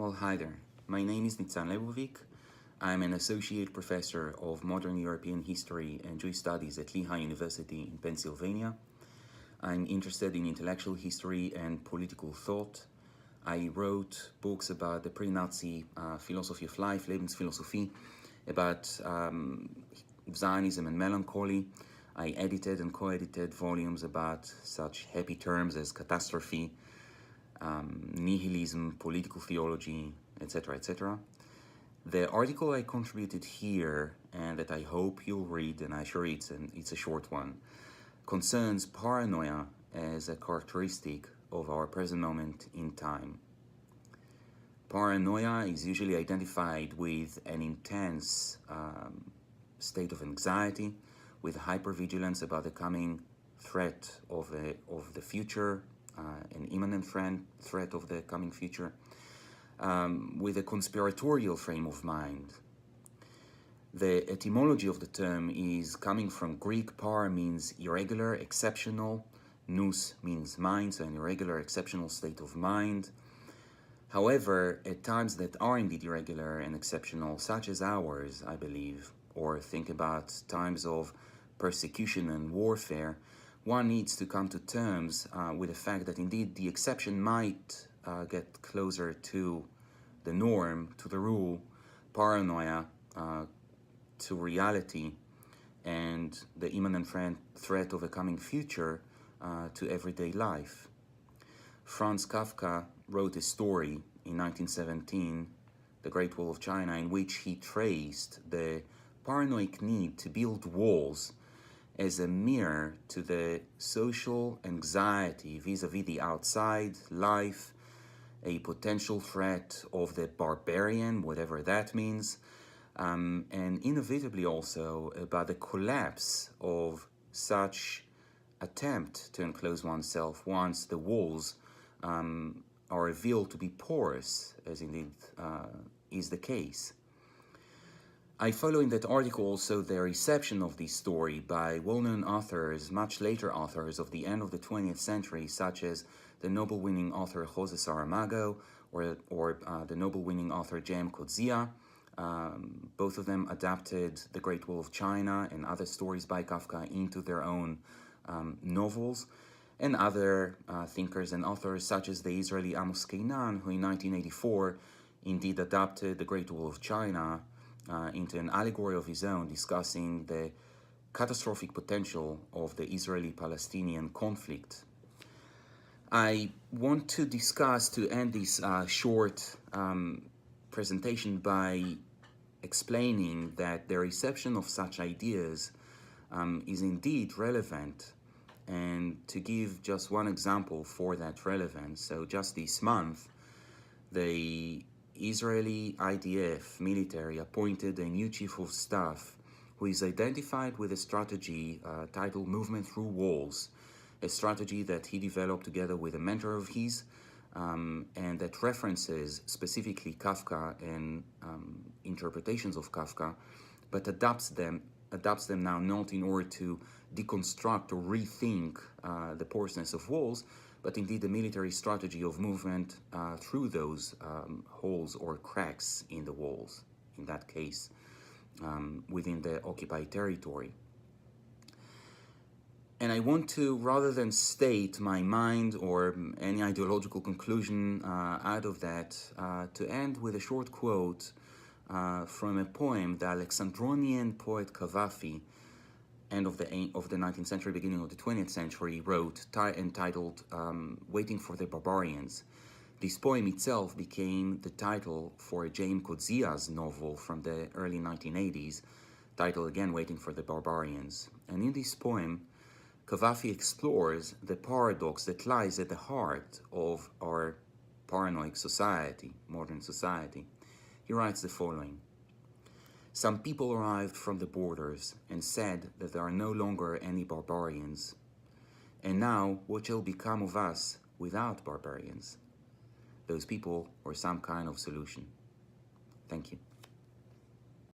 Well, hi there. My name is Nitzan Lebovic. I'm an associate professor of modern European history and Jewish studies at Lehigh University in Pennsylvania. I'm interested in intellectual history and political thought. I wrote books about the pre-Nazi philosophy of life, Lebensphilosophie, about Zionism and melancholy. I edited and co-edited volumes about such happy terms as catastrophe, nihilism, political theology, etc., etc. The article I contributed here, and that I hope you'll read, and I assure you it's a short one, concerns paranoia as a characteristic of our present moment in time. Paranoia is usually identified with an intense state of anxiety, with hypervigilance about the coming threat of the future, an imminent threat of the coming future, with a conspiratorial frame of mind. The etymology of the term is coming from Greek. Par means irregular, exceptional. Nous means mind, so an irregular, exceptional state of mind. However, at times that are indeed irregular and exceptional, such as ours, I believe, or think about times of persecution and warfare, one needs to come to terms with the fact that indeed the exception might get closer to the norm, to the rule, paranoia to reality, and the imminent threat of a coming future to everyday life. Franz Kafka wrote a story in 1917, The Great Wall of China, in which he traced the paranoid need to build walls as a mirror to the social anxiety vis-a-vis the outside life, a potential threat of the barbarian, whatever that means, and inevitably also about the collapse of such attempt to enclose oneself once the walls are revealed to be porous, as indeed is the case. I follow in that article also the reception of this story by well-known authors, much later authors of the end of the 20th century, such as the Nobel-winning author Jose Saramago or the Nobel-winning author J.M. Coetzee. Both of them adapted The Great Wall of China and other stories by Kafka into their own novels, and other thinkers and authors such as the Israeli Amos Keinan, who in 1984 indeed adapted The Great Wall of China into an allegory of his own, discussing the catastrophic potential of the Israeli-Palestinian conflict. I want to discuss, to end this short presentation, by explaining that the reception of such ideas is indeed relevant, and to give just one example for that relevance. So just this month, the Israeli IDF military appointed a new chief of staff who is identified with a strategy titled Movement Through Walls, a strategy that he developed together with a mentor of his, and that references specifically Kafka and interpretations of Kafka, but adapts them now not in order to deconstruct or rethink the porousness of walls, but indeed the military strategy of movement through those holes or cracks in the walls, in that case, within the occupied territory. And I want to, rather than state my mind or any ideological conclusion out of that, to end with a short quote from a poem the Alexandronian poet Cavafy, end of the 19th century, beginning of the 20th century, wrote, entitled Waiting for the Barbarians. This poem itself became the title for J.M. Coetzee's novel from the early 1980s, titled again Waiting for the Barbarians. And in this poem, Cavafy explores the paradox that lies at the heart of our paranoid society, modern society. He writes the following: Some people arrived from the borders and said that there are no longer any barbarians. And now, what shall become of us without barbarians? Those people were some kind of solution. Thank you.